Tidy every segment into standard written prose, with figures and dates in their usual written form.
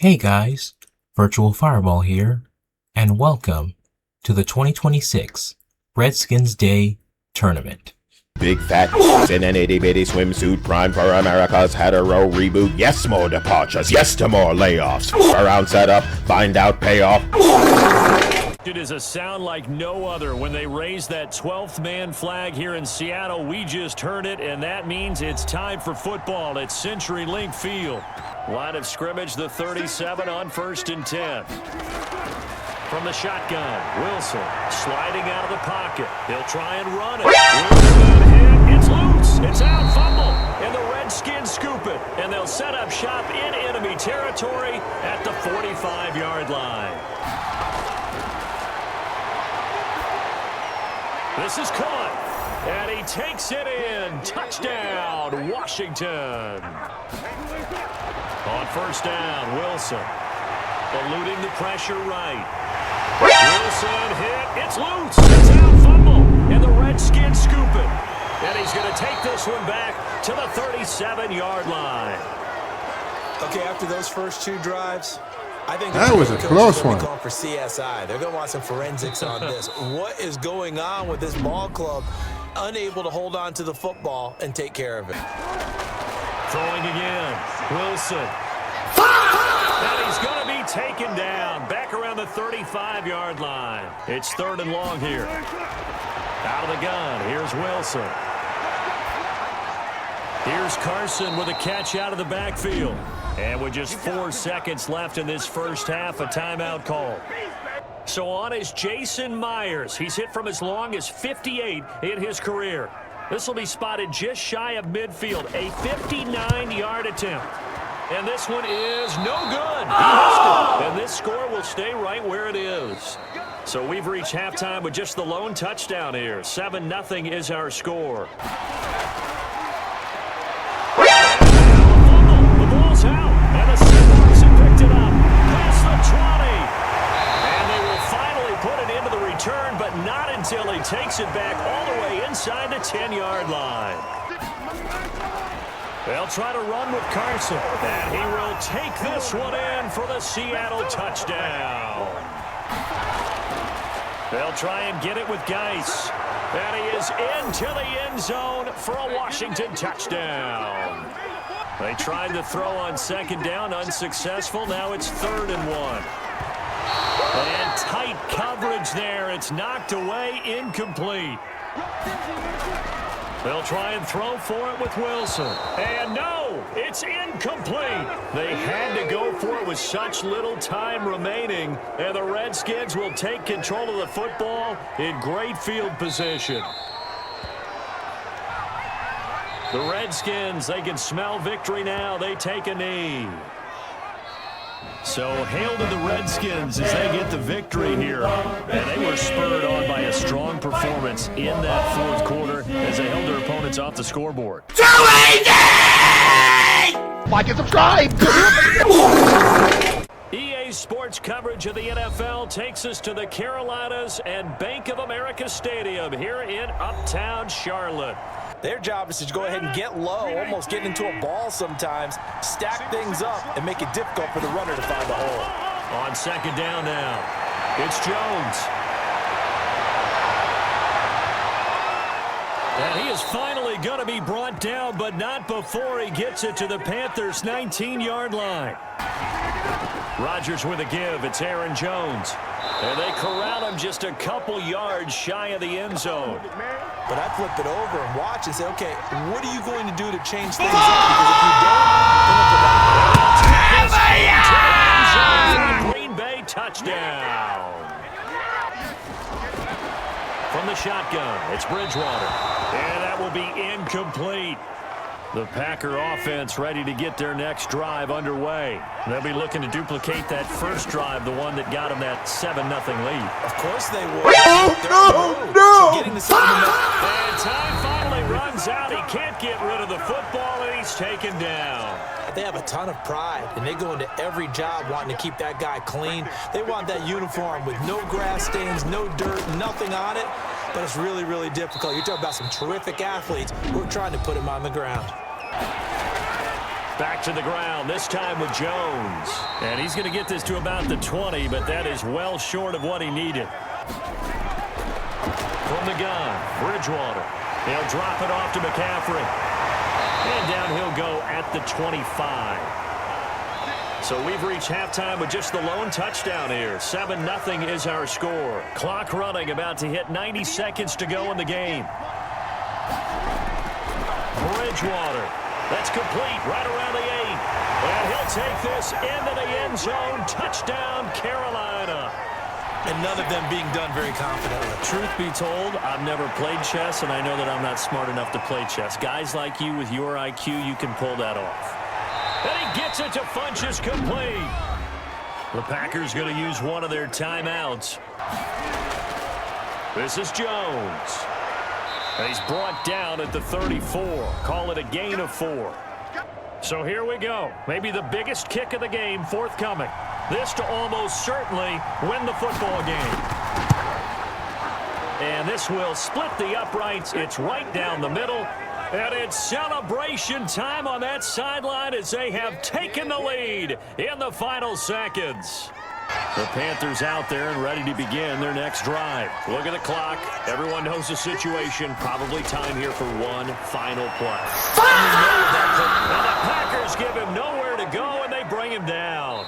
Hey guys, VirtualFireball here, and welcome to the 2026 Redskins Day Tournament. Big fat in an itty-bitty swimsuit, prime for America's hetero reboot. Yes, more departures. Yes to more layoffs. Around setup, find out payoff. It is a sound like no other when they raise that 12th man flag here in Seattle. We just heard it, and that means it's time for football at CenturyLink Field. Line of scrimmage, the 37 on 1st and 10. From the shotgun, Wilson sliding out of the pocket. He'll try and run it. Wilson hit. It's loose. It's out. Fumble. And the Redskins scoop it. And they'll set up shop in enemy territory at the 45-yard line. This is caught. And he takes it in. Touchdown, Washington. On 1st down, Wilson eluding the pressure right. Wilson hit. It's loose. It's out. Fumble. And the Redskins scoop it. And he's going to take this one back to the 37-yard line. Okay, after those first two drives, I think that was a close one. Going for CSI. They're going to want some forensics on this. What is going on with this ball club? Unable to hold on to the football and take care of it. Throwing again. Wilson. And he's going to be taken down back around the 35-yard line. It's 3rd and long here. Out of the gun. Here's Wilson. Here's Carson with a catch out of the backfield. And with just 4 seconds left in this first half, a timeout call. So on is Jason Myers. He's hit from as long as 58 in his career. This will be spotted just shy of midfield, a 59-yard attempt. And this one is no good. He missed it. And this score will stay right where it is. So we've reached halftime with just the lone touchdown here. 7-0 is our score. The ball's out. And the Seahawks have picked it up. Past the 20. And they will finally put it into the return, but not until he takes it back all the way inside the 10-yard line. They'll try to run with Carson, and he will take this one in for the Seattle touchdown. They'll try and get it with Geis, and he is into the end zone for a Washington touchdown. They tried to throw on 2nd down, unsuccessful. Now it's 3rd and 1. And tight coverage there. It's knocked away, incomplete. They'll try and throw for it with Wilson. And no, it's incomplete. They had to go for it with such little time remaining. And the Redskins will take control of the football in great field position. The Redskins, they can smell victory now. They take a knee. So hail to the Redskins as they get the victory here. And they were spurred on by a strong performance in that 4th quarter as they held their opponents off the scoreboard. Too easy! Like and subscribe! EA Sports coverage of the NFL takes us to the Carolinas and Bank of America Stadium here in Uptown Charlotte. Their job is to go ahead and get low, almost get into a ball sometimes, stack things up, and make it difficult for the runner to find the hole. On 2nd down now, it's Jones. And he is finally going to be brought down, but not before he gets it to the Panthers' 19-yard line. Rodgers with a give. It's Aaron Jones. And they corral him just a couple yards shy of the end zone. But I flip it over and watch and say, okay, what are you going to do to change things up? Because if you don't, Green Bay touchdown. From the shotgun, it's Bridgewater. And that will be incomplete. The Packer offense ready to get their next drive underway. They'll be looking to duplicate that first drive, the one that got them that 7-0 lead. Of course they will. No! So getting the 7-0. And time finally runs out. He can't get rid of the football, and he's taken down. They have a ton of pride, and they go into every job wanting to keep that guy clean. They want that uniform with no grass stains, no dirt, nothing on it. But it's really, really difficult. You're talking about some terrific athletes who are trying to put him on the ground. Back to the ground, this time with Jones. And he's going to get this to about the 20, but that is well short of what he needed. From the gun, Bridgewater. He'll drop it off to McCaffrey. And down he'll go at the 25. So we've reached halftime with just the lone touchdown here. 7-0 is our score. Clock running, about to hit 90 seconds to go in the game. Bridgewater. That's complete right around the 8. And he'll take this into the end zone. Touchdown, Carolina. And none of them being done very confidently. Truth be told, I've never played chess, and I know that I'm not smart enough to play chess. Guys like you with your IQ, you can pull that off. And he gets it to Funchess complete. The Packers going to use one of their timeouts. This is Jones. He's brought down at the 34. Call it a gain of 4. So here we go. Maybe the biggest kick of the game forthcoming. This to almost certainly win the football game. And this will split the uprights. It's right down the middle. And it's celebration time on that sideline as they have taken the lead in the final seconds. The Panthers out there and ready to begin their next drive. Look at the clock. Everyone knows the situation. Probably time here for one final play. And the Packers give him nowhere to go, and they bring him down.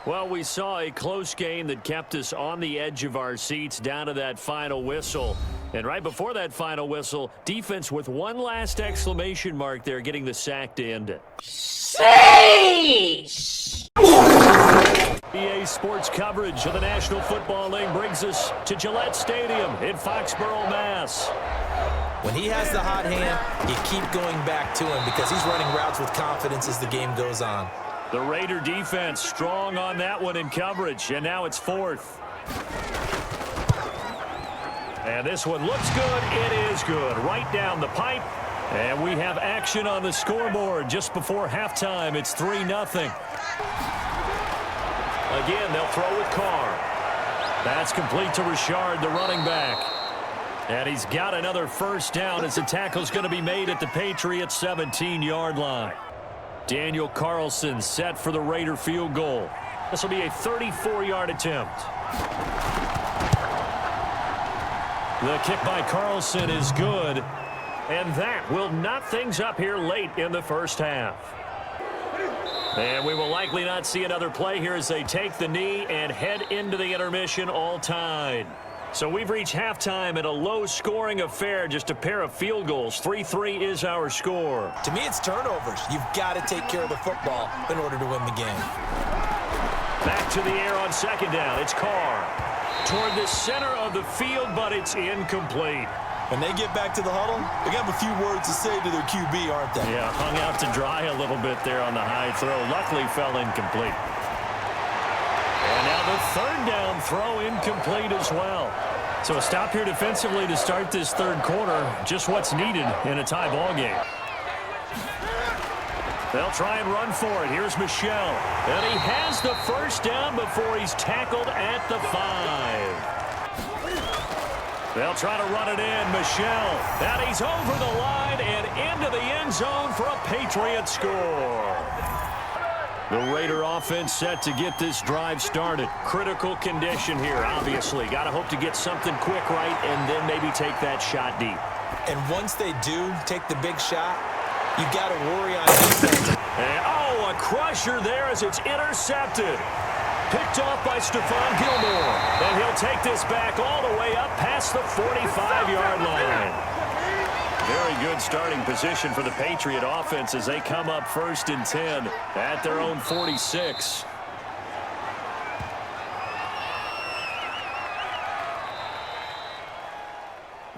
Well, we saw a close game that kept us on the edge of our seats down to that final whistle. And right before that final whistle, defense with one last exclamation mark there, getting the sack to end it. EA Sports coverage of the National Football League brings us to Gillette Stadium in Foxborough, Mass. When he has the hot hand, you keep going back to him because he's running routes with confidence as the game goes on. The Raider defense strong on that one in coverage, and now it's 4th. And this one looks good. It is good. Right down the pipe. And we have action on the scoreboard just before halftime. It's 3-0. Again, they'll throw with Carr. That's complete to Richard, the running back. And he's got another first down as the tackle's going to be made at the Patriots' 17-yard line. Daniel Carlson set for the Raider field goal. This will be a 34-yard attempt. The kick by Carlson is good. And that will knot things up here late in the first half. And we will likely not see another play here as they take the knee and head into the intermission all tied. So we've reached halftime at a low-scoring affair, just a pair of field goals. 3-3 is our score. To me, it's turnovers. You've got to take care of the football in order to win the game. Back to the air on second down. It's Carr. Toward the center of the field, but it's incomplete. When they get back to the huddle, they got a few words to say to their QB, aren't they? Yeah, hung out to dry a little bit there on the high throw. Luckily fell incomplete. And now the third down throw incomplete as well. So a stop here defensively to start this third quarter. Just what's needed in a tie ball game. They'll try and run for it. Here's Michel. And he has the first down before he's tackled at the 5. They'll try to run it in. Michel. And he's over the line and into the end zone for a Patriot score. The Raider offense set to get this drive started. Critical condition here, obviously. Got to hope to get something quick right and then maybe take that shot deep. And once they do take the big shot, you got to worry on defense. And, oh, a crusher there as it's intercepted. Picked off by Stephon Gilmore. And he'll take this back all the way up past the 45-yard line. Very good starting position for the Patriot offense as they come up 1st and 10 at their own 46.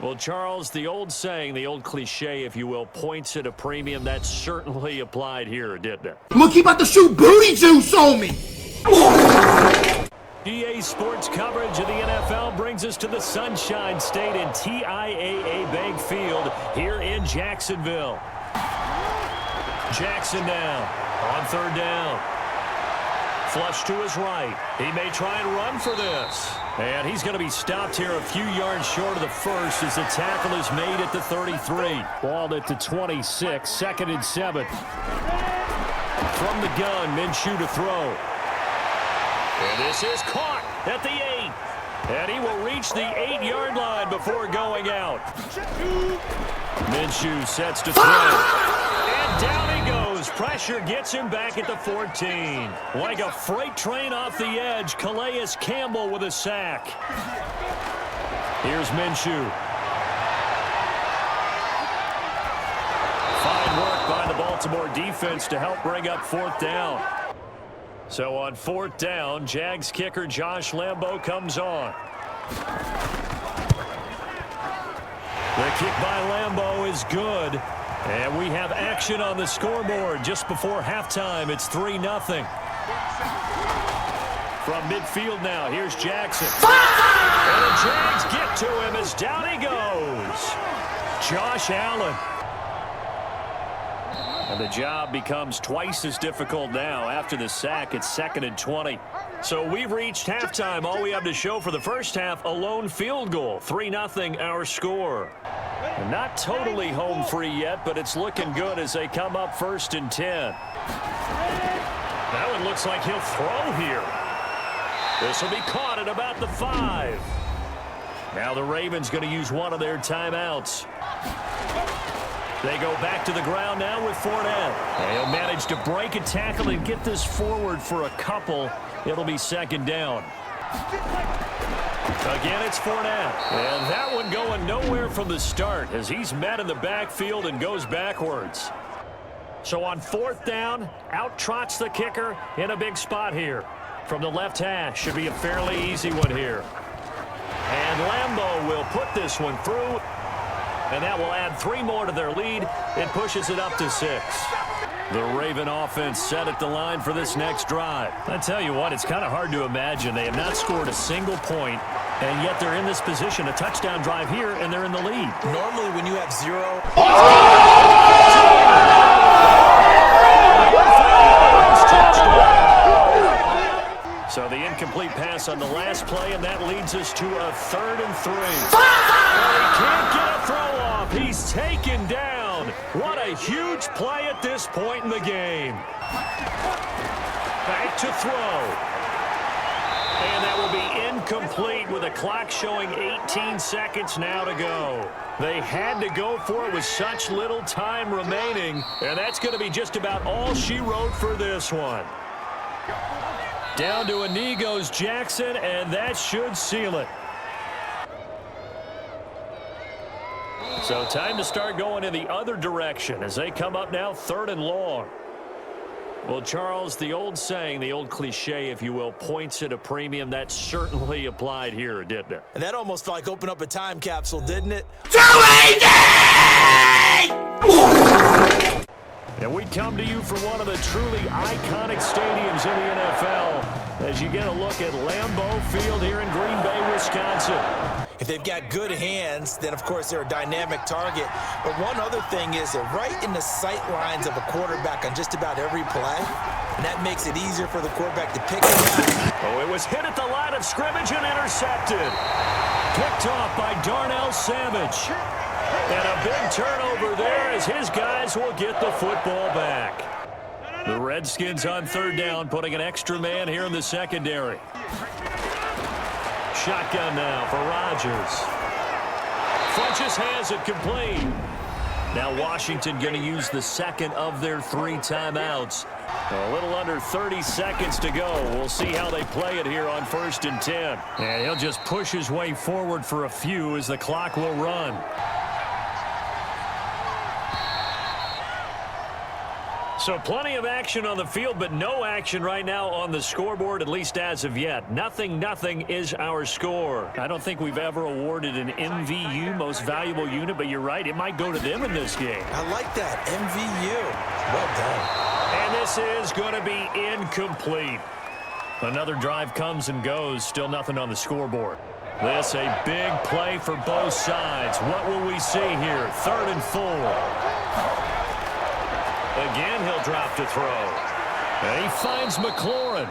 Well, Charles, the old saying, the old cliche, if you will, points at a premium. That certainly applied here, didn't it? Look, he about to shoot booty juice on me. EA Sports coverage of the NFL brings us to the Sunshine State and TIAA Bank Field here in Jacksonville. Jackson down on 3rd down. Flush to his right. He may try and run for this. And he's going to be stopped here a few yards short of the first as the tackle is made at the 33. Ball at the 26, 2nd and 7. From the gun, Minshew to throw. And this is caught at the 8. And he will reach the 8-yard line before going out. Minshew sets to throw. And down he goes. Pressure gets him back at the 14. Like a freight train off the edge, Calais Campbell with a sack. Here's Minshew. Fine work by the Baltimore defense to help bring up 4th down. So on 4th down, Jags kicker Josh Lambo comes on. The kick by Lambo is good. And we have action on the scoreboard just before halftime. It's 3-0. From midfield now, here's Jackson. And the Jags get to him as down he goes. Josh Allen. And the job becomes twice as difficult now. After the sack, it's 2nd and 20. So we've reached halftime. All we have to show for the first half, a lone field goal. 3-0 our score. And not totally home free yet, but it's looking good as they come up 1st and 10. That one looks like he'll throw here. This will be caught at about the 5. Now the Ravens going to use one of their timeouts. They go back to the ground now with Fournette. They'll manage to break a tackle and get this forward for a couple. It'll be 2nd down. Again, it's Fournette. And that one going nowhere from the start as he's met in the backfield and goes backwards. So on 4th down, out trots the kicker in a big spot here. From the left hash, should be a fairly easy one here. And Lambo will put this one through. And that will add 3 more to their lead. It pushes it up to 6. The Raven offense set at the line for this next drive. I tell you what, it's kind of hard to imagine. They have not scored a single point, and yet they're in this position. A touchdown drive here, and they're in the lead. Normally when you have 0... So the incomplete pass on the last play, and that leads us to a 3rd and 3. But he can't get a throw off. He's taken down. What a huge play at this point in the game. Back to throw. And that will be incomplete with the clock showing 18 seconds now to go. They had to go for it with such little time remaining, and that's going to be just about all she wrote for this one. Down to a knee goes Jackson, and that should seal it. So time to start going in the other direction as they come up now 3rd and long. Well, Charles, the old saying, the old cliche, if you will, points at a premium, that certainly applied here, didn't it? And that almost like opened up a time capsule, didn't it? And we come to you from one of the truly iconic stadiums in the NFL as you get a look at Lambeau Field here in Green Bay, Wisconsin. If they've got good hands, then of course they're a dynamic target. But one other thing is they're right in the sight lines of a quarterback on just about every play. And that makes it easier for the quarterback to pick him up. Oh, it was hit at the line of scrimmage and intercepted. Picked off by Darnell Savage. And a big turnover there as his guys will get the football back. The Redskins on 3rd down, putting an extra man here in the secondary. Shotgun now for Rodgers. Funches has it complete. Now Washington going to use the 2nd of their 3 timeouts. A little under 30 seconds to go. We'll see how they play it here on 1st and 10. And he'll just push his way forward for a few as the clock will run. So plenty of action on the field, but no action right now on the scoreboard, at least as of yet. 0-0 is our score. I don't think we've ever awarded an MVU, most valuable unit, but you're right, it might go to them in this game. I like that, MVU. Well done. And this is going to be incomplete. Another drive comes and goes, still nothing on the scoreboard. This a big play for both sides. What will we see here? 3rd and 4. Again, he'll drop to throw. And he finds McLaurin.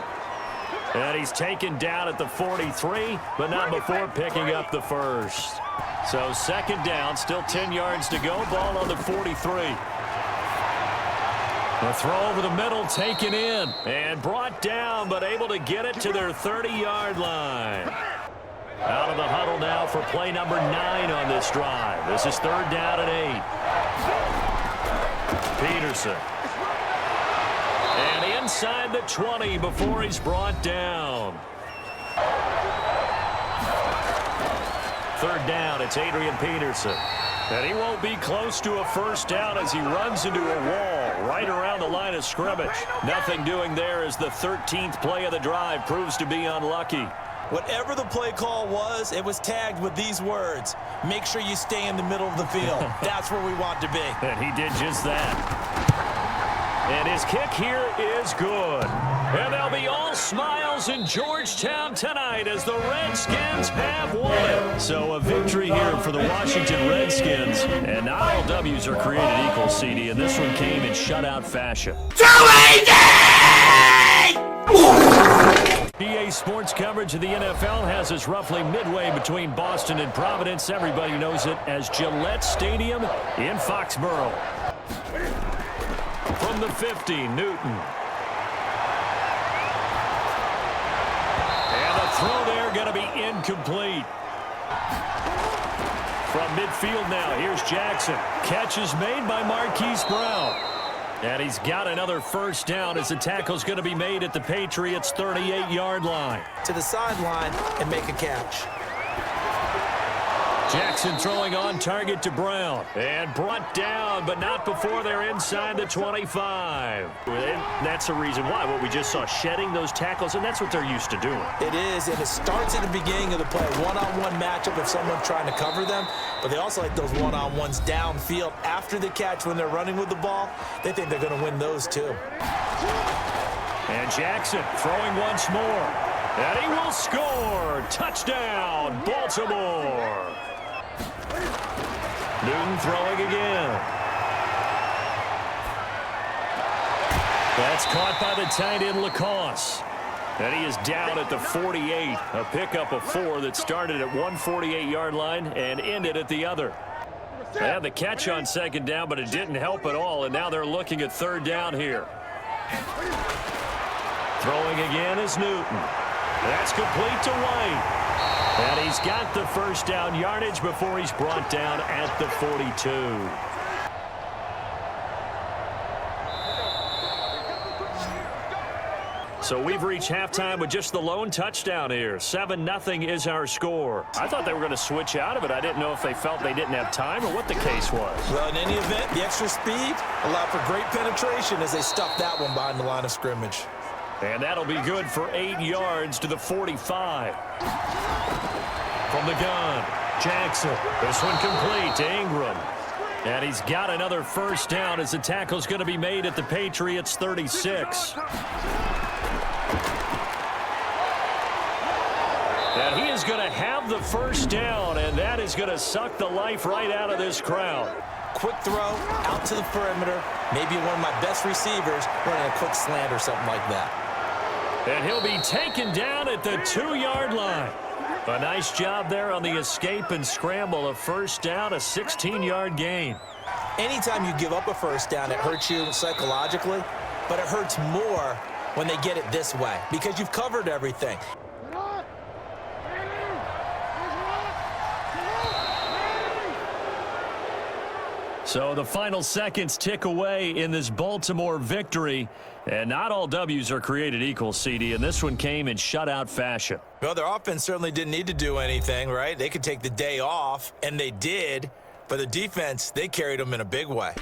And he's taken down at the 43, but not before picking up the first. So second down, still 10 yards to go. Ball on the 43. The throw over the middle, taken in, and brought down, but able to get it to their 30-yard line. Out of the huddle now for play number 9 on this drive. This is third down and 8. Peterson. And inside the 20 before he's brought down. Third down, it's Adrian Peterson. And he won't be close to a first down as he runs into a wall right around the line of scrimmage. Nothing doing there as the 13th play of the drive proves to be unlucky. Whatever the play call was, it was tagged with these words: make sure you stay in the middle of the field. That's where we want to be. And he did just that. And his kick here is good. And they'll be all smiles in Georgetown tonight as the Redskins have won it. So a victory here for the Washington Redskins. And not all W's are created equal, CD. And this one came in shutout fashion. EA Sports coverage of the NFL has us roughly midway between Boston and Providence. Everybody knows it as Gillette Stadium in Foxborough. From the 50, Newton. And the throw there going to be incomplete. From midfield now, here's Jackson. Catch is made by Marquise Brown. And he's got another first down as the tackle's going to be made at the Patriots' 38-yard line. To the sideline and make a catch. Jackson throwing on target to Brown. And brought down, but not before they're inside the 25. And that's the reason why. What we just saw, shedding those tackles, and that's what they're used to doing. It is, and it starts at the beginning of the play. One-on-one matchup if someone's trying to cover them. But they also like those one-on-ones downfield after the catch when they're running with the ball. They think they're going to win those too. And Jackson throwing once more. And he will score. Touchdown, Baltimore. Newton throwing again. That's caught by the tight end, Lacoste. And he is down at the 48. A pickup of 4 that started at one 48-yard line and ended at the other. They had the catch on second down, but it didn't help at all. And now they're looking at third down here. Throwing again is Newton. That's complete to White. And he's got the first down yardage before he's brought down at the 42. So we've reached halftime with just the lone touchdown here. 7-0 is our score. I thought they were going to switch out of it. I didn't know if they felt they didn't have time or what the case was. Well, in any event, the extra speed allowed for great penetration as they stuffed that one behind the line of scrimmage. And that'll be good for 8 yards to the 45. From the gun, Jackson. This one complete to Ingram. And he's got another first down as the tackle's going to be made at the Patriots' 36. And he is going to have the first down, and that is going to suck the life right out of this crowd. Quick throw out to the perimeter. Maybe one of my best receivers running a quick slant or something like that. And he'll be taken down at the 2-yard line. A nice job there on the escape and scramble. A first down, a 16-yard gain. Anytime you give up a first down, it hurts you psychologically, but it hurts more when they get it this way because you've covered everything. So the final seconds tick away in this Baltimore victory. And not all W's are created equal, CD, and this one came in shutout fashion. Well, their offense certainly didn't need to do anything, right? They could take the day off, and they did. But the defense, they carried them in a big way.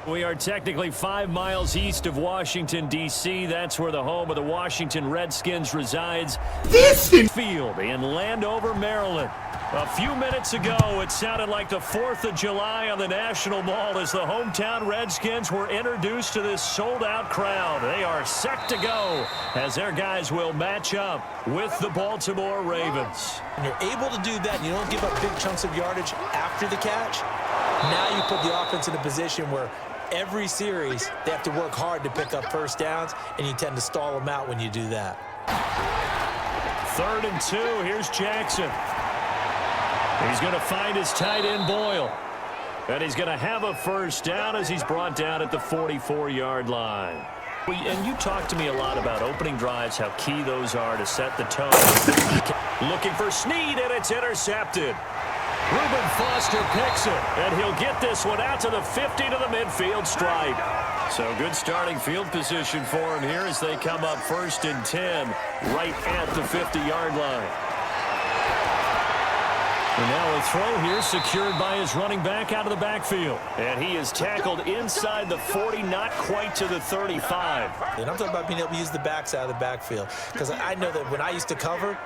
We are technically 5 miles east of Washington, D.C. That's where the home of the Washington Redskins resides. This Field in Landover, Maryland. A few minutes ago, it sounded like the 4th of July on the National Mall as the hometown Redskins were introduced to this sold-out crowd. They are set to go as their guys will match up with the Baltimore Ravens. When you're able to do that, you don't give up big chunks of yardage after the catch. Now you put the offense in a position where every series, they have to work hard to pick up first downs, and you tend to stall them out when you do that. 3rd and 2. Here's Jackson. He's going to find his tight end, Boyle. And he's going to have a first down as he's brought down at the 44-yard line. And you talk to me a lot about opening drives, how key those are to set the tone. Looking for Snead, and it's intercepted. Reuben Foster picks it, and he'll get this one out to the 50 to the midfield stripe. So good starting field position for him here as they come up 1st and 10 right at the 50-yard line. And now a throw here secured by his running back out of the backfield. And he is tackled inside the 40, not quite to the 35. And I'm talking about being able to use the backs out of the backfield. Because I know that when I used to cover,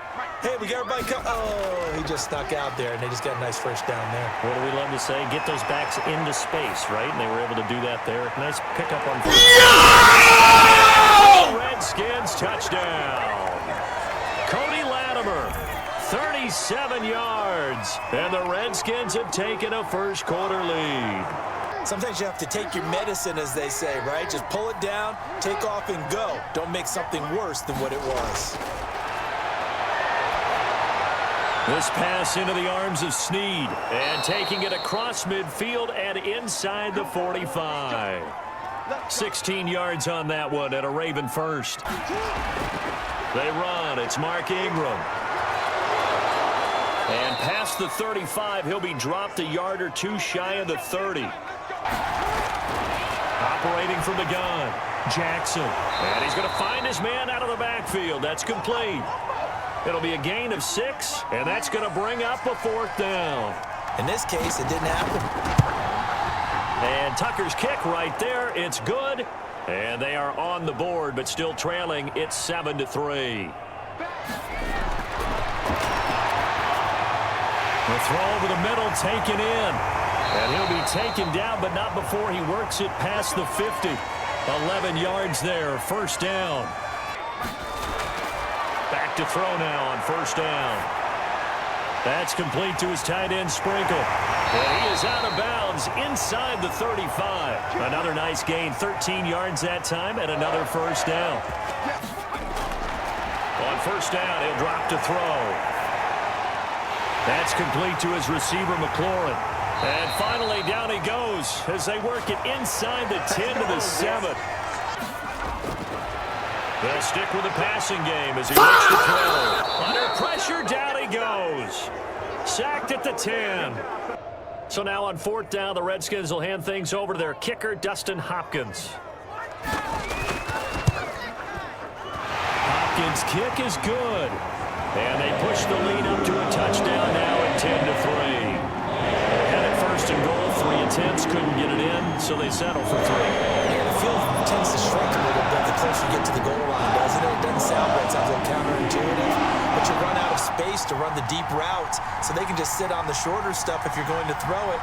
hey, we got everybody cover. Oh, he just snuck out there, and they just got a nice first down there. What do we love to say? Get those backs into space, right? And they were able to do that there. Nice pickup on first. Yo! Redskins touchdown. Cody Latimer. 37 yards, and the Redskins have taken a first-quarter lead. Sometimes you have to take your medicine, as they say, right? Just pull it down, take off, and go. Don't make something worse than what it was. This pass into the arms of Snead, and taking it across midfield and inside the 45. 16 yards on that one, and a Raven first. They run. It's Mark Ingram. And past the 35, he'll be dropped a yard or two shy of the 30. Operating from the gun, Jackson. And he's going to find his man out of the backfield. That's complete. It'll be a gain of 6, and that's going to bring up a 4th down. In this case, it didn't happen. And Tucker's kick right there. It's good. And they are on the board, but still trailing. It's 7-3. The throw over the middle taken in. And he'll be taken down, but not before he works it past the 50. 11 yards there, first down. Back to throw now on first down. That's complete to his tight end, Sprinkle. And he is out of bounds inside the 35. Another nice gain, 13 yards that time, and another first down. On first down, he'll drop to throw. That's complete to his receiver, McLaurin. And finally, down he goes as they work it inside the 10 to the 7. They'll stick with the passing game as he looks to throw. Under pressure, down he goes. Sacked at the 10. So now on 4th down, the Redskins will hand things over to their kicker, Dustin Hopkins. Hopkins' kick is good. And they push the lead up to a touchdown now at 10-3. Had it 1st and goal, 3 attempts, couldn't get it in, so they settle for 3. Yeah, the field tends to shrink a little bit the closer you get to the goal line, doesn't it? It doesn't sound right. It sounds a little counterintuitive. But you run out of space to run the deep routes, so they can just sit on the shorter stuff if you're going to throw it.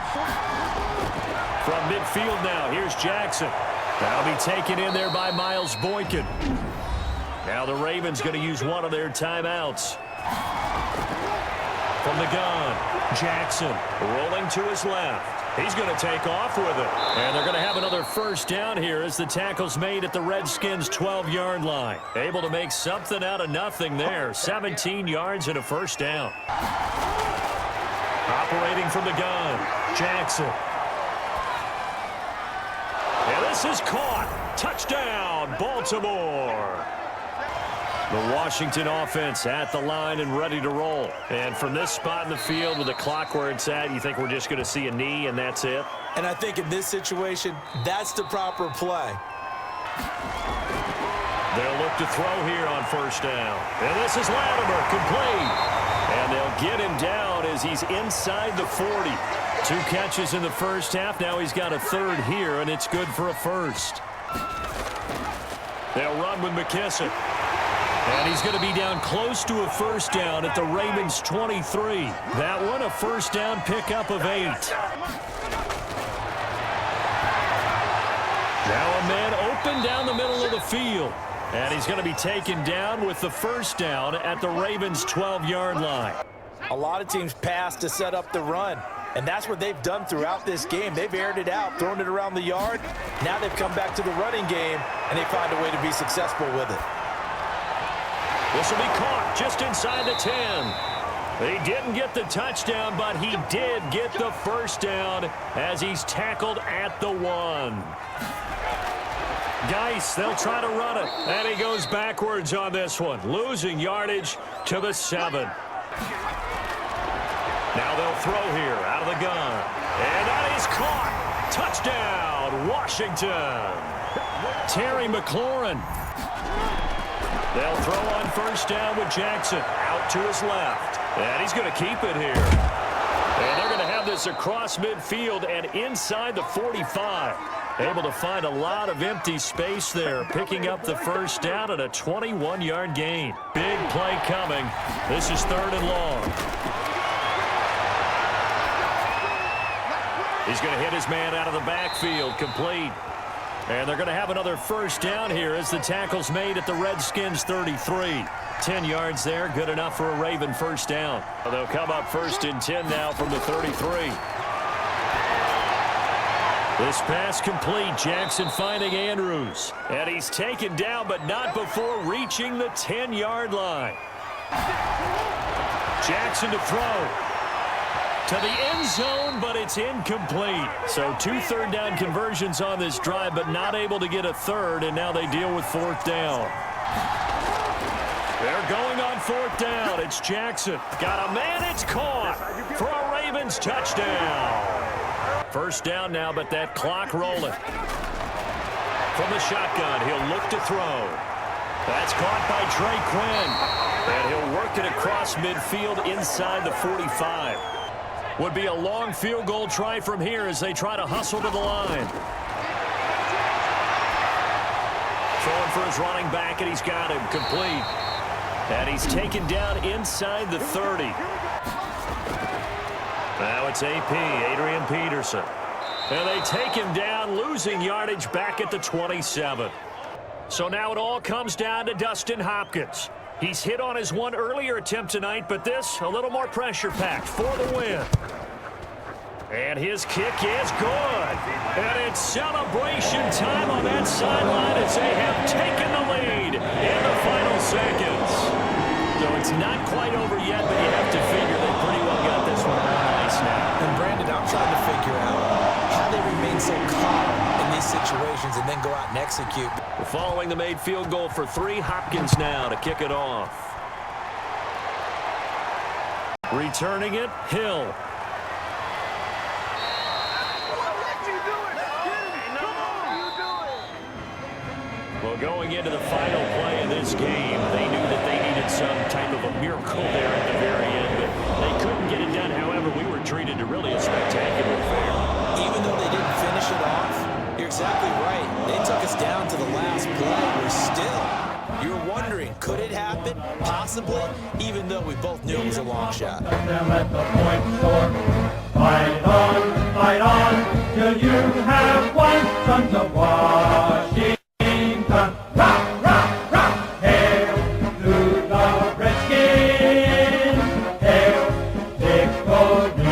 From midfield now, here's Jackson. That'll be taken in there by Miles Boykin. Now the Ravens going to use one of their timeouts. From the gun, Jackson rolling to his left. He's going to take off with it. And they're going to have another first down here as the tackle's made at the Redskins' 12-yard line. Able to make something out of nothing there. 17 yards and a first down. Operating from the gun, Jackson. And this is caught. Touchdown, Baltimore. The Washington offense at the line and ready to roll. And from this spot in the field with the clock where it's at, you think we're just going to see a knee and that's it? And I think in this situation, that's the proper play. They'll look to throw here on first down. And this is Latimer, complete. And they'll get him down as he's inside the 40. 2 catches in the first half. Now he's got a 3rd here, and it's good for a first. They'll run with McKissick. And he's going to be down close to a first down at the Ravens' 23. That one, a first down pickup of 8. Now a man open down the middle of the field. And he's going to be taken down with the first down at the Ravens' 12-yard line. A lot of teams pass to set up the run. And that's what they've done throughout this game. They've aired it out, thrown it around the yard. Now they've come back to the running game, and they find a way to be successful with it. This will be caught just inside the 10. He didn't get the touchdown, but he did get the first down as he's tackled at the 1. Geis, they'll try to run it, and he goes backwards on this one, losing yardage to the 7. Now they'll throw here out of the gun, and that is caught. Touchdown, Washington. Terry McLaurin. They'll throw on first down with Jackson out to his left, and he's going to keep it here. And they're going to have this across midfield and inside the 45. Able to find a lot of empty space there, picking up the first down and a 21-yard gain. Big play coming. This is 3rd and long. He's going to hit his man out of the backfield, complete. And they're going to have another first down here as the tackle's made at the Redskins 33. 10 yards there, good enough for a Raven first down. They'll come up 1st and 10 now from the 33. This pass complete. Jackson finding Andrews. And he's taken down, but not before reaching the 10-yard line. Jackson to throw. To the end zone, but it's incomplete. So 2 third-down conversions on this drive, but not able to get a third, and now they deal with 4th down. They're going on 4th down. It's Jackson. Got a man. It's caught for a Ravens touchdown. First down now, but that clock rolling. From the shotgun, he'll look to throw. That's caught by Trey Quinn. And he'll work it across midfield inside the 45. Would be a long field goal try from here as they try to hustle to the line. Throwing for his running back, and he's got him complete. And he's taken down inside the 30. Now it's AP, Adrian Peterson. And they take him down, losing yardage back at the 27. So now it all comes down to Dustin Hopkins. He's hit on his one earlier attempt tonight, but this a little more pressure-packed for the win. And his kick is good. And it's celebration time on that sideline as they have taken the lead in the final seconds. So it's not quite over yet, but you have to figure they pretty well got this one on ice now. And Brandon, I'm trying to figure out how they remain so calm in these situations and then go out and execute. Following the made field goal for 3, Hopkins now to kick it off. Returning it, Hill. Well, going into the final play of this game, they knew that they needed some type of a miracle there at the very end, but they couldn't get it done. However, we were treated to really a spectacular affair. Even though they didn't finish it off, you're exactly right. They took us down to the last play. We're still. You're wondering, could it happen? Possibly, even though we both knew it was a long shot. Fight on, till you have won. Sons of Washington. Rock, rock, rock. Hail to the Redskins. Hail victory.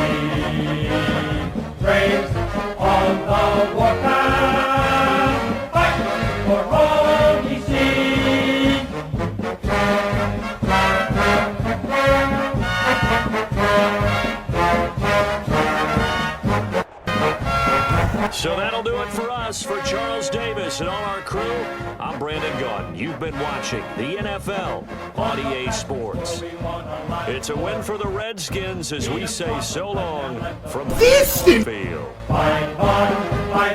Praise on the warpath. Fight for all ye see. So that'll do it for us. For Charles Davis and all our crew, I'm Brandon Gaudin. You've been watching the NFL on EA Sports. It's a win for the Redskins as we say so long from the field. Fight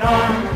on,